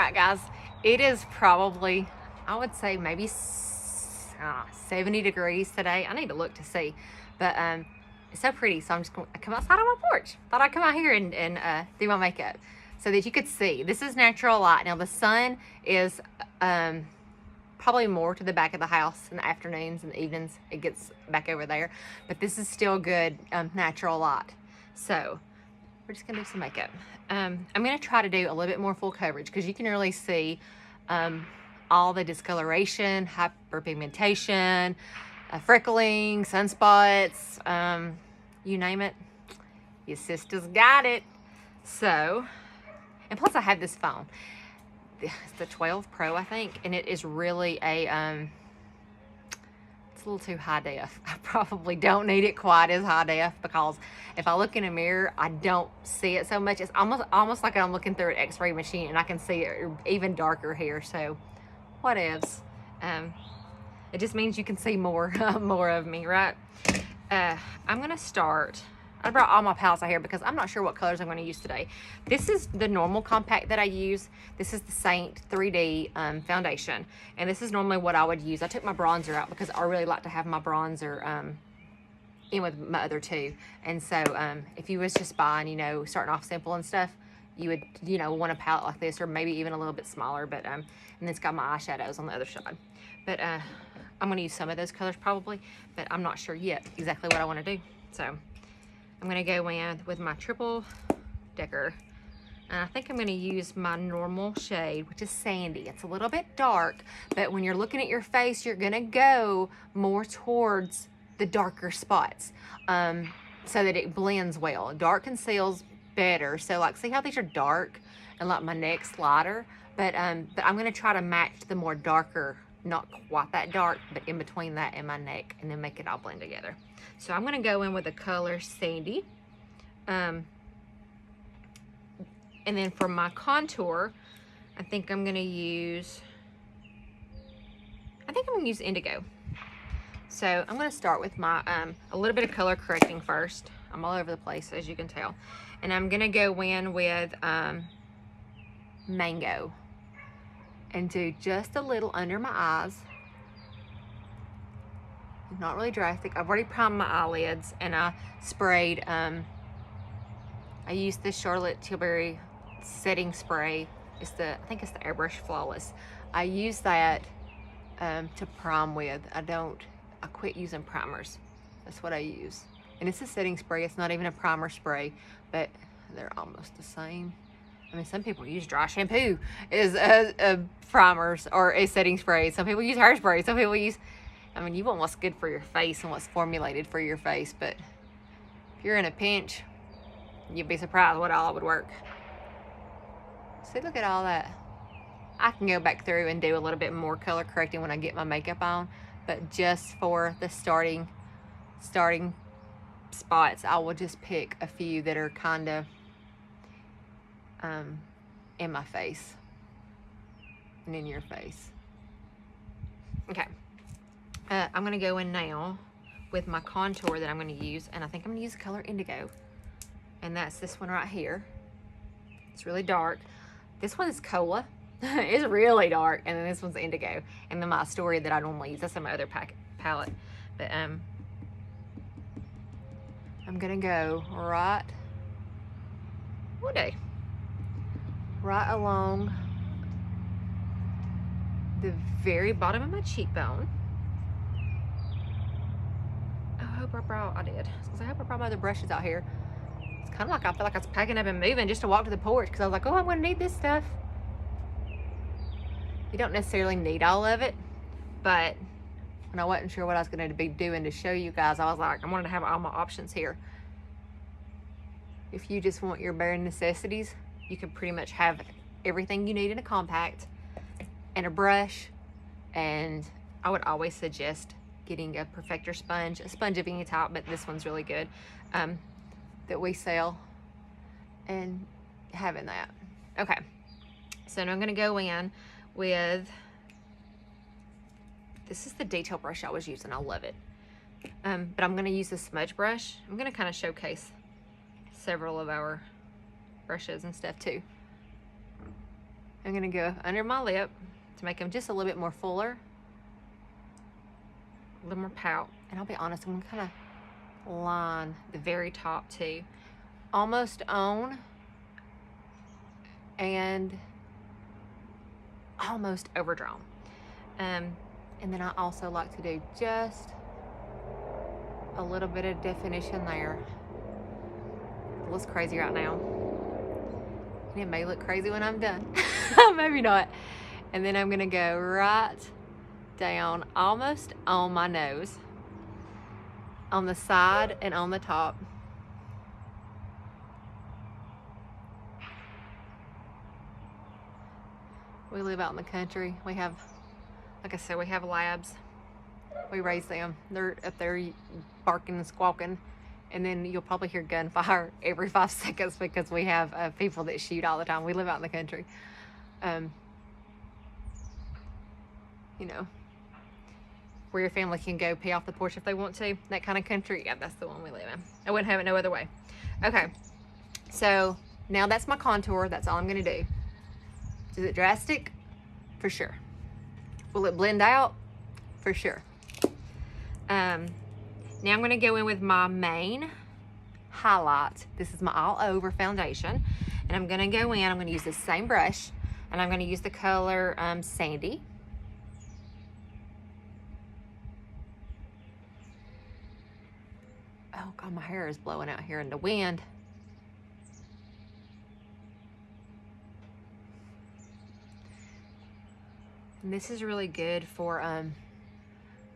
right, guys, it is probably, I would say maybe 70 degrees today. I need to look to see, but it's so pretty, so I'm just going to come outside on my porch. Thought I'd come out here and do my makeup so that you could see. This is natural light. Now the sun is probably more to the back of the house in the afternoons and the evenings. It gets back over there, but this is still good natural light. So we're just gonna do some makeup. I'm gonna try to do a little bit more full coverage because you can really see all the discoloration, hyperpigmentation, freckling, sunspots, you name it. Your sister's got it. So, and plus I have this phone. It's the 12 Pro, I think, and it is really a it's a little too high def. I probably don't need it quite as high def because if I look in a mirror, I don't see it so much. It's almost like I'm looking through an X-ray machine and I can see it even darker here. So whatevs. It just means you can see more more of me, right? I'm gonna start. I brought all my palettes out here because I'm not sure what colors I'm going to use today. This is the normal compact that I use. This is the Seint 3D foundation. And this is normally what I would use. I took my bronzer out because I really like to have my bronzer in with my other two. And so if you was just buying, you know, starting off simple and stuff, you would, you know, want a palette like this or maybe even a little bit smaller. But and it's got my eyeshadows on the other side. But I'm going to use some of those colors probably. But I'm not sure yet exactly what I want to do. So I'm going to go in with my triple decker, and I think I'm going to use my normal shade, which is Sandy. It's a little bit dark, but when you're looking at your face, you're going to go more towards the darker spots so that it blends well. Dark conceals better. So like, see how these are dark and like my neck's lighter, but I'm going to try to match the more darker, not quite that dark, but in between that and my neck, and then make it all blend together. So I'm going to go in with the color Sandy. And then for my contour, I think I'm going to use indigo. So I'm going to start with my a little bit of color correcting first. I'm all over the place, as you can tell. And I'm going to go in with mango and do just a little under my eyes. Not really drastic. I've already primed my eyelids, and I sprayed I used the Charlotte Tilbury setting spray. I think it's the Airbrush Flawless. I use that to prime with. I quit using primers. That's what I use. And it's a setting spray. It's not even a primer spray, but they're almost the same. I mean, some people use dry shampoo as primers or a setting spray. Some people use hairspray. Some people use, I mean, you want what's good for your face and what's formulated for your face, but if you're in a pinch, you'd be surprised what all would work. See, look at all that. I can go back through and do a little bit more color correcting when I get my makeup on, but just for the starting spots, I will just pick a few that are kind of in my face and in your face. Okay. I'm going to go in now with my contour that I'm going to use, and I think I'm going to use the color Indigo, and that's this one right here. It's really dark. This one is Cola. It's really dark, and then this one's Indigo, and then my Story that I normally use. That's in my other palette, but I'm going to go right along the very bottom of my cheekbone. I hope I brought my other brushes out here. It's kind of like I feel like I was packing up and moving just to walk to the porch because I was like, oh, I'm going to need this stuff. You don't necessarily need all of it, but when I wasn't sure what I was going to be doing to show you guys, I was like, I wanted to have all my options here. If you just want your bare necessities, you can pretty much have everything you need in a compact and a brush, and I would always suggest getting a perfector sponge, a sponge of any type, but this one's really good, that we sell, and having that. Okay, so now I'm going to go in with, this is the detail brush I was using. I love it, but I'm going to use the smudge brush. I'm going to kind of showcase several of our brushes and stuff too. I'm gonna go under my lip to make them just a little bit more fuller, a little more pout. And I'll be honest, I'm gonna kind of line the very top too, almost on and almost overdrawn. And then I also like to do just a little bit of definition there. It looks crazy right now. And it may look crazy when I'm done. Maybe not. And then I'm gonna go right down almost on my nose, on the side and on the top. We live out in the country. We have, like I said, we have labs. We raise them. They're up there barking and squawking. And then you'll probably hear gunfire every 5 seconds because we have people that shoot all the time. We live out in the country. You know, where your family can go pee off the porch if they want to. That kind of country. Yeah, that's the one we live in. I wouldn't have it no other way. Okay, so now that's my contour. That's all I'm going to do. Is it drastic? For sure. Will it blend out? For sure. Now I'm going to go in with my main highlight. This is my all over foundation. And I'm going to go in, I'm going to use the same brush. And I'm going to use the color Sandy. Oh God, my hair is blowing out here in the wind. And this is really good for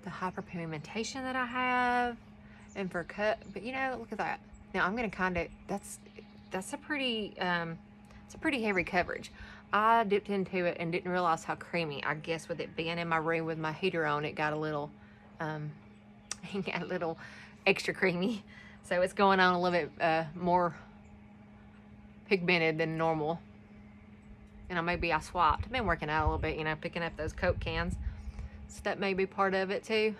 the hyperpigmentation that I have and for cut, but you know, look at that. Now I'm gonna kind of, that's a pretty, it's a pretty heavy coverage. I dipped into it and didn't realize how creamy. I guess with it being in my room with my heater on, it got a little, it got a little extra creamy. So it's going on a little bit more pigmented than normal. And maybe I swapped. I've been working out a little bit, you know, picking up those Coke cans. So that may be part of it too.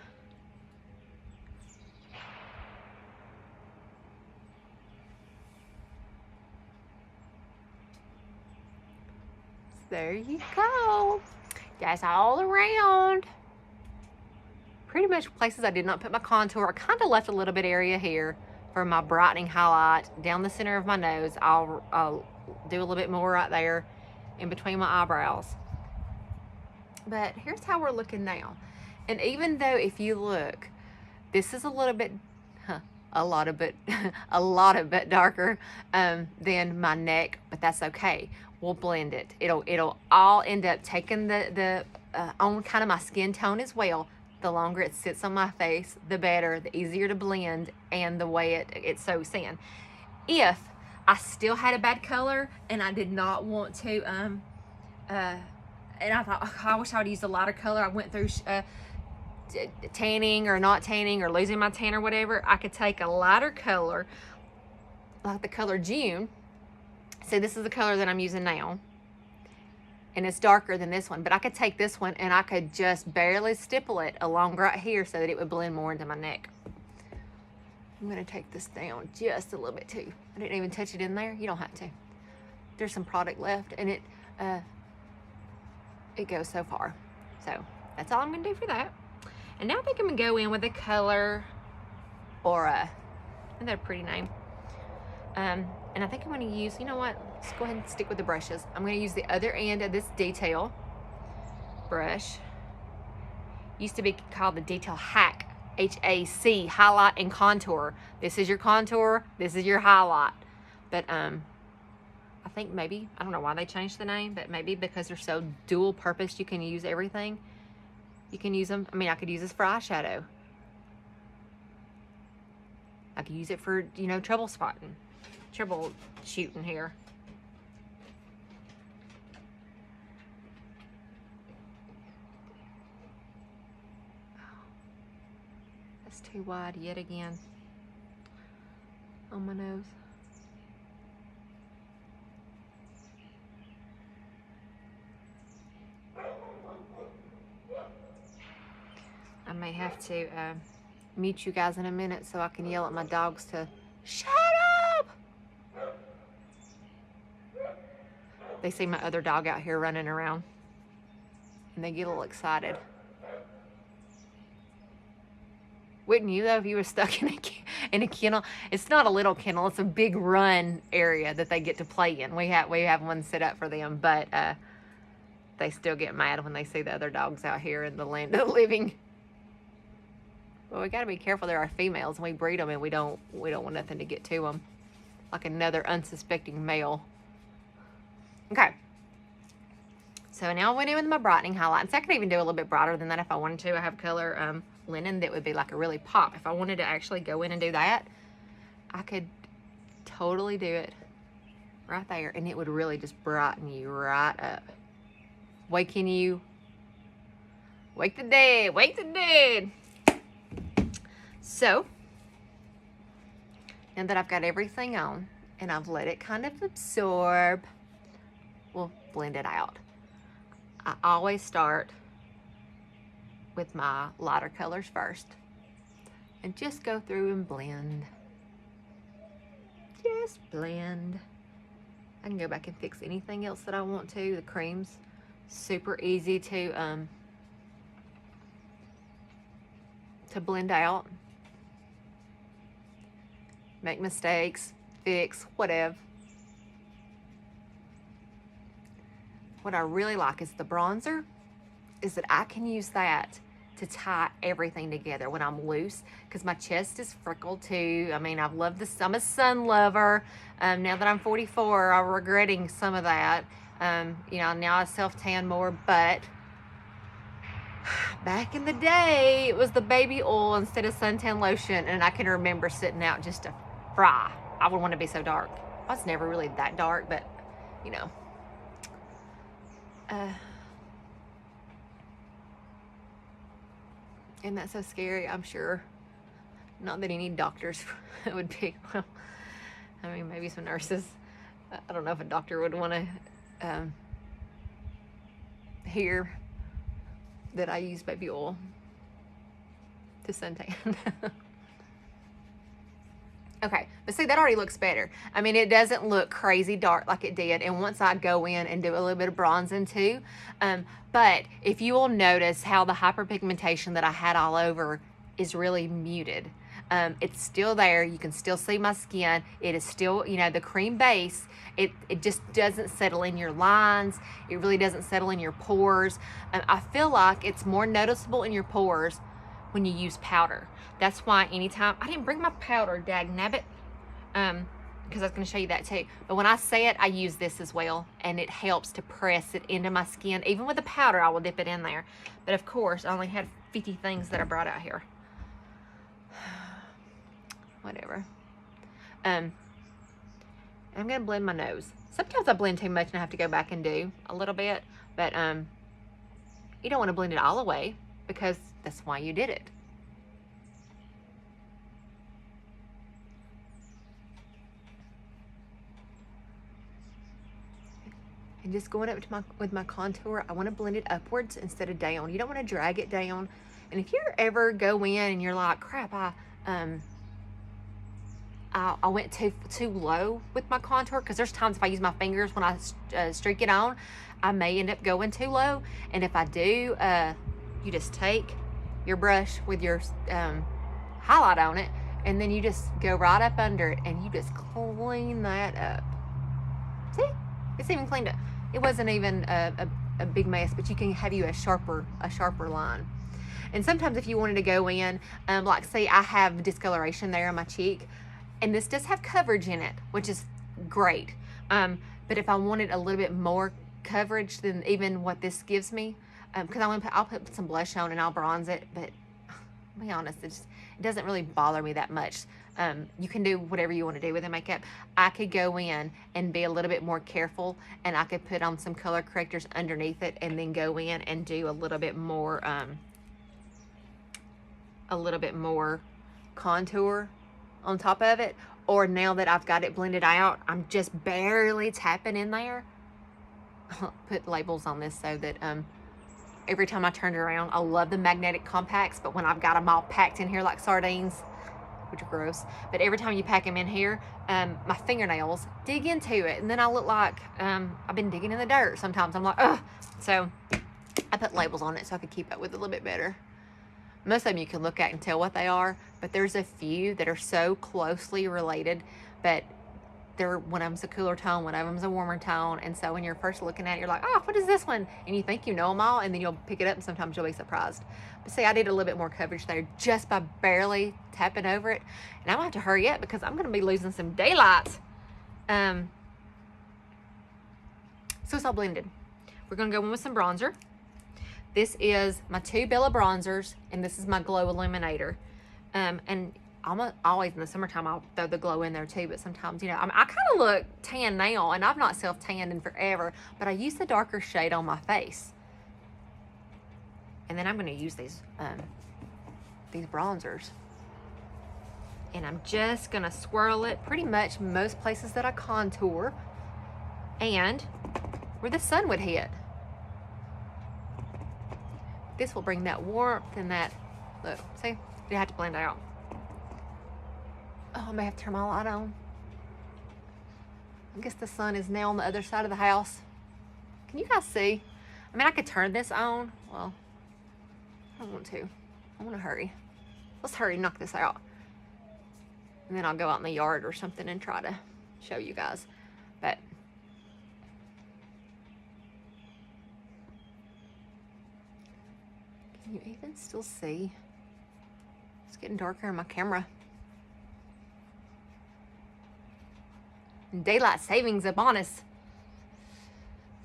So there you go. That's all around. Pretty much places I did not put my contour. I kind of left a little bit area here for my brightening highlight. Down the center of my nose, I'll do a little bit more right there in between my eyebrows. But here's how we're looking now. And even though if you look, this is a little bit, a lot of bit darker than my neck, but that's okay. We'll blend it. It'll all end up taking the on kind of my skin tone as well. The longer it sits on my face, the better, the easier to blend, and the way it soaks in. If I still had a bad color and I did not want to, and I thought, oh, I wish I would use a lighter color. I went through tanning or not tanning or losing my tan or whatever. I could take a lighter color, like the color June. So this is the color that I'm using now. And it's darker than this one, but I could take this one and I could just barely stipple it along right here so that it would blend more into my neck. I'm gonna take this down just a little bit too. I didn't even touch it in there. You don't have to. There's some product left and it goes so far. So that's all I'm gonna do for that. And now I think I'm gonna go in with the color Aura. Isn't that a pretty name? And I think I'm gonna use, you know what? Let's go ahead and stick with the brushes. I'm gonna use the other end of this detail brush. Used to be called the Detail Hack, H-A-C, highlight and contour. This is your contour, this is your highlight. But I think maybe, I don't know why they changed the name, but maybe because they're so dual purpose, you can use everything. You can use them, I mean, I could use this for eyeshadow. I could use it for, you know, trouble shooting here. That's too wide yet again on my nose. I may have to mute you guys in a minute so I can yell at my dogs to shut up. They see my other dog out here running around, and they get a little excited. Wouldn't you, though, if you were stuck in a kennel? It's not a little kennel. It's a big run area that they get to play in. We have one set up for them, but they still get mad when they see the other dogs out here in the land of the living. Well, we got to be careful. There are females, and we breed them, and we don't want nothing to get to them, like another unsuspecting male. Okay. So now I went in with my brightening highlights. I could even do a little bit brighter than that if I wanted to. I have color linen that would be like a really pop. If I wanted to actually go in and do that, I could totally do it right there, and it would really just brighten you right up. Wake the dead. So, now that I've got everything on and I've let it kind of absorb, we'll blend it out. I always start with my lighter colors first and just go through and blend. Just blend. I can go back and fix anything else that I want to. The cream's super easy to blend out. Make mistakes, fix, whatever. What I really like is the bronzer, is that I can use that to tie everything together when I'm loose, because my chest is freckled too. I mean, I've loved this. I'm a sun lover. Now that I'm 44, I'm regretting some of that. You know, now I self-tan more, but back in the day, it was the baby oil instead of suntan lotion, and I can remember sitting out just to fry. I would want to be so dark. I was never really that dark, but, you know. Isn't that so scary? I'm sure. Not that any doctors would pick. Well, I mean, maybe some nurses. I don't know if a doctor would want to hear that I use baby oil to suntan. Okay, but see, that already looks better. I mean, it doesn't look crazy dark like it did. And once I go in and do a little bit of bronzing too, but if you will notice how the hyperpigmentation that I had all over is really muted. It's still there. You can still see my skin. It is still, you know, the cream base, it just doesn't settle in your lines. It really doesn't settle in your pores. I feel like it's more noticeable in your pores when you use powder. That's why anytime, I didn't bring my powder, dag nabbit, because I was going to show you that too. But when I say it, I use this as well, and it helps to press it into my skin. Even with the powder, I will dip it in there. But of course, I only had 50 things that I brought out here. Whatever. I'm going to blend my nose. Sometimes I blend too much and I have to go back and do a little bit. But you don't want to blend it all the way, because that's why you did it. And just going up to with my contour, I want to blend it upwards instead of down. You don't want to drag it down. And if you ever go in and you're like, crap, I went too low with my contour, because there's times if I use my fingers when I streak it on, I may end up going too low. And if I do, you just take your brush with your highlight on it, and then you just go right up under it, and you just clean that up. See? It's even cleaned up. It wasn't even a big mess, but you can have you a sharper line. And sometimes if you wanted to go in, like say I have discoloration there on my cheek, and this does have coverage in it, which is great. But if I wanted a little bit more coverage than even what this gives me, because I'll put some blush on and I'll bronze it, but I'll be honest, it doesn't really bother me that much. You can do whatever you want to do with the makeup. I could go in and be a little bit more careful, and I could put on some color correctors underneath it, and then go in and do a little bit more contour on top of it. Or now that I've got it blended out, I'm just barely tapping in there. I'll put labels on this so that every time I turn it around, I love the magnetic compacts, but when I've got them all packed in here like sardines, which are gross. But every time you pack them in here, my fingernails dig into it. And then I look like I've been digging in the dirt sometimes. I'm like, ugh. So I put labels on it so I could keep up with it a little bit better. Most of them you can look at and tell what they are, but there's a few that are so closely related, but one of them's a cooler tone, one of them's a warmer tone, and so when you're first looking at it, you're like, oh, what is this one? And you think you know them all, and then you'll pick it up, and sometimes you'll be surprised. But see, I did a little bit more coverage there just by barely tapping over it, and I'm gonna have to hurry up because I'm gonna be losing some daylight. So it's all blended. We're gonna go in with some bronzer. This is my 2 Bella bronzers, and this is my Glow Illuminator. And always in the summertime, I'll throw the glow in there too, but sometimes, I kind of look tan now, and I've not self-tanned in forever, but I use the darker shade on my face. And then I'm going to use these bronzers. And I'm just going to swirl it pretty much most places that I contour and where the sun would hit. This will bring that warmth and that, look, see, you have to blend out. Oh, I may have to turn my light on. I guess the sun is now on the other side of the house. Can you guys see? I mean, I could turn this on. Well, I don't want to. I want to hurry. Let's hurry and knock this out. And then I'll go out in the yard or something and try to show you guys. But can you even still see? It's getting darker in my camera. Daylight savings up on us.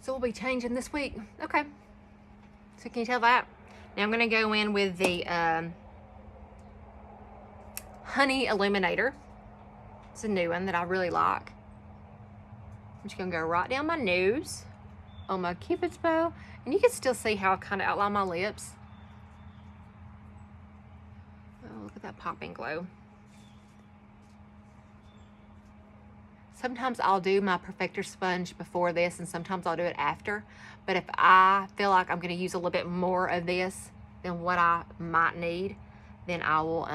So we'll be changing this week. Okay. So can you tell that? Now I'm going to go in with the Honey Illuminator. It's a new one that I really like. I'm just going to go right down my nose on my Cupid's bow. And you can still see how I kind of outline my lips. Oh, look at that popping glow. Sometimes I'll do my perfector sponge before this, and sometimes I'll do it after. But if I feel like I'm going to use a little bit more of this than what I might need, then I will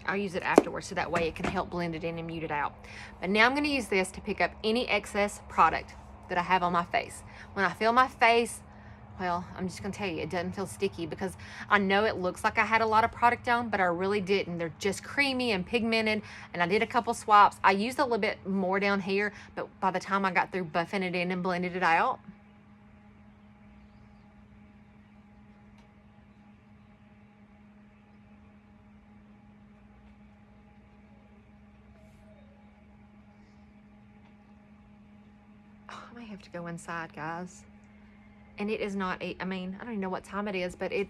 I'll use it afterwards, so that way it can help blend it in and mute it out. But now I'm going to use this to pick up any excess product that I have on my face. When I feel my face, well, I'm just going to tell you, it doesn't feel sticky because I know it looks like I had a lot of product on, but I really didn't. They're just creamy and pigmented, and I did a couple swapes. I used a little bit more down here, but by the time I got through buffing it in and blended it out, oh, I may have to go inside, guys. And it is not, I mean, I don't even know what time it is, but it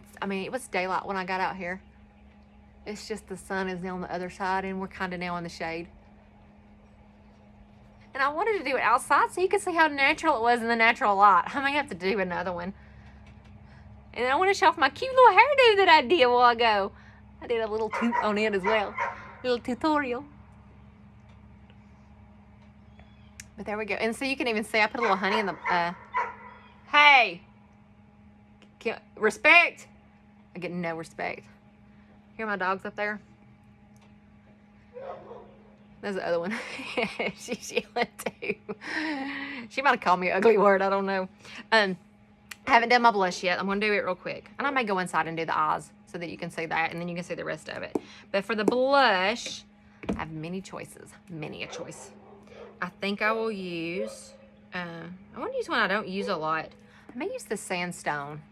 was daylight when I got out here. It's just the sun is now on the other side, and we're kind of now in the shade. And I wanted to do it outside so you could see how natural it was in the natural light. I may have to do another one. And I want to show off my cute little hairdo that I did a while ago. I did a little toot on it as well. Little tutorial. But there we go. And so you can even see I put a little honey in the, hey, respect. I get no respect. Hear my dogs up there? There's the other one. She's yelling too. She might have called me an ugly word. I don't know. I haven't done my blush yet. I'm going to do it real quick. And I may go inside and do the eyes so that you can see that, and then you can see the rest of it. But for the blush, I have many choices. Many a choice. I think I will use, I want to use one I don't use a lot. I may use the sandstone.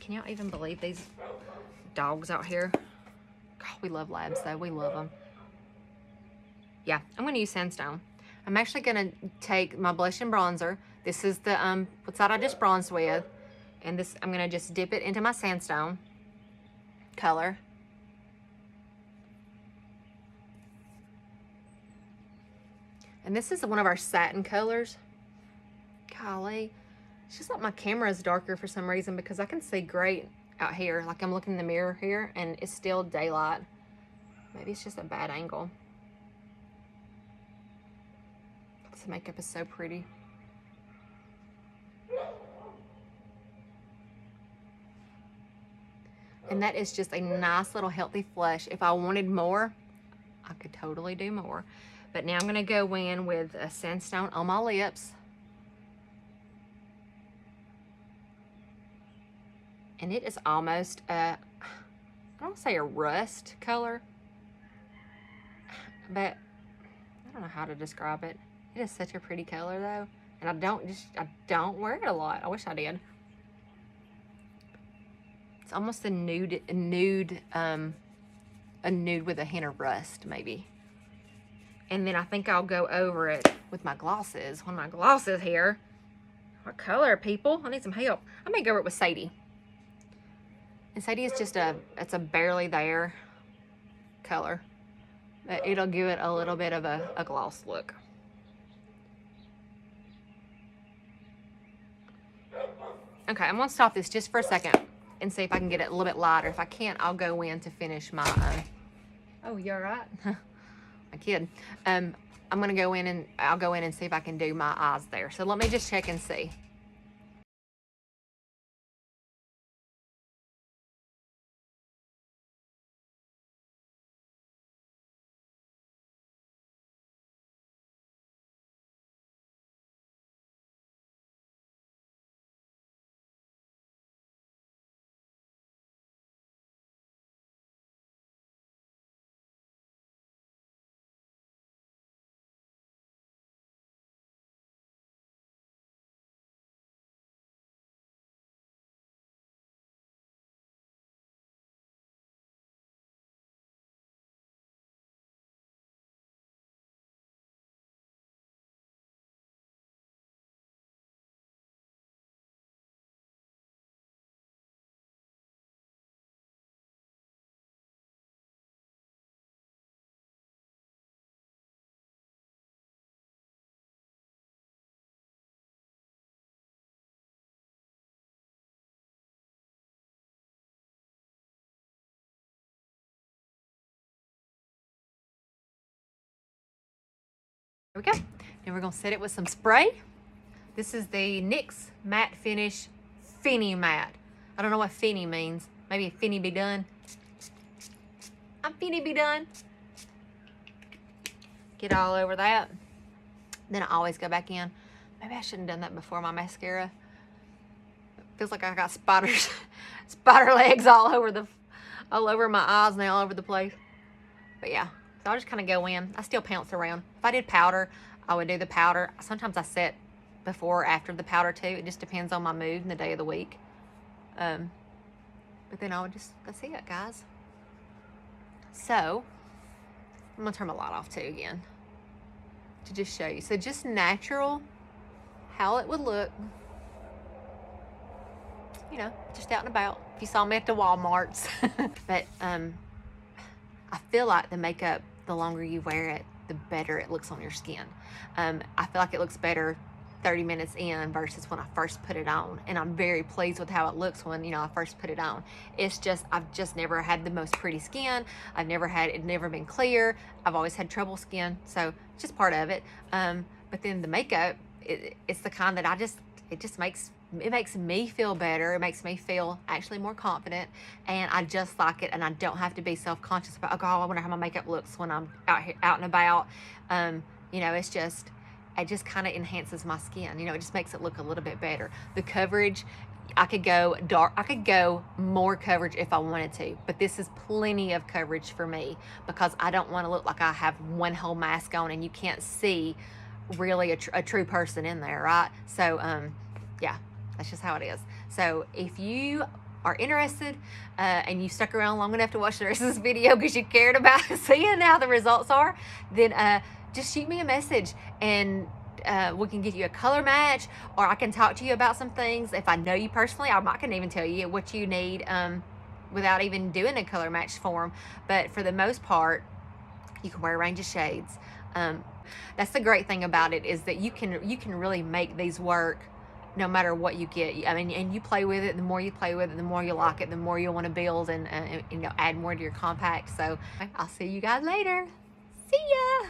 Can y'all even believe these dogs out here? God, we love labs though. We love them. Yeah, I'm going to use sandstone. I'm actually going to take my blush and bronzer. This is the what's that I just bronzed with. And this, I'm going to just dip it into my sandstone color. And this is one of our satin colors. Golly. It's just like my camera is darker for some reason because I can see great out here. Like I'm looking in the mirror here and it's still daylight. Maybe it's just a bad angle. This makeup is so pretty. And that is just a nice little healthy flush. If I wanted more, I could totally do more. But now I'm gonna go in with a sandstone on my lips. And it is almost I don't say a rust color, but I don't know how to describe it. It is such a pretty color though. And I don't wear it a lot. I wish I did. It's almost a nude with a hint of rust, maybe. And then I think I'll go over it with my glosses. One of my glosses here. What color, people? I need some help. I may go over it with Sadie. And Sadie is just it's a barely there color. But it'll give it a little bit of a gloss look. Okay, I'm gonna stop this just for a second and see if I can get it a little bit lighter. If I can't, I'll go in to finish my, oh, you're right. My kid. I'm gonna go in and I'll go in and see if I can do my eyes there. So let me just check and see. There we go. Then we're gonna set it with some spray. This is the NYX Matte Finish Finny Matte. I don't know what Finny means. Maybe Finny be done. I'm Finny be done. Get all over that. Then I always go back in. Maybe I shouldn't have done that before my mascara. It feels like I got spiders, spider legs all over my eyes and all over the place. But yeah. So I'll just kind of go in. I still pounce around. If I did powder, I would do the powder. Sometimes I set before or after the powder too. It just depends on my mood and the day of the week. But then I would that's it, guys. So, I'm going to turn my light off too again to just show you. So just natural, how it would look. You know, just out and about. If you saw me at the Walmarts. But I feel like the makeup, the longer you wear it, the better it looks on your skin. I feel like it looks better 30 minutes in versus when I first put it on. And I'm very pleased with how it looks when, I first put it on. It's just, I've just never had the most pretty skin. It never been clear. I've always had trouble skin. So it's just part of it. But then the makeup, it's the kind that it makes me feel better. It makes me feel actually more confident, and I just like it, and I don't have to be self-conscious about, oh, I wonder how my makeup looks when I'm out and about. It just kind of enhances my skin. It just makes it look a little bit better. The coverage, I could go dark. I could go more coverage if I wanted to, but this is plenty of coverage for me because I don't want to look like I have one whole mask on and you can't see really a true person in there, right? So, yeah. That's just how it is. So if you are interested and you stuck around long enough to watch the rest of this video because you cared about seeing how the results are, then just shoot me a message and we can get you a color match, or I can talk to you about some things. If I know you personally, I can even tell you what you need without even doing a color match form. But for the most part, you can wear a range of shades. That's the great thing about it, is that you can really make these work no matter what you get. I mean, and you play with it. The more you play with it, the more you like it, the more you want to build and add more to your compact. So I'll see you guys later. See ya.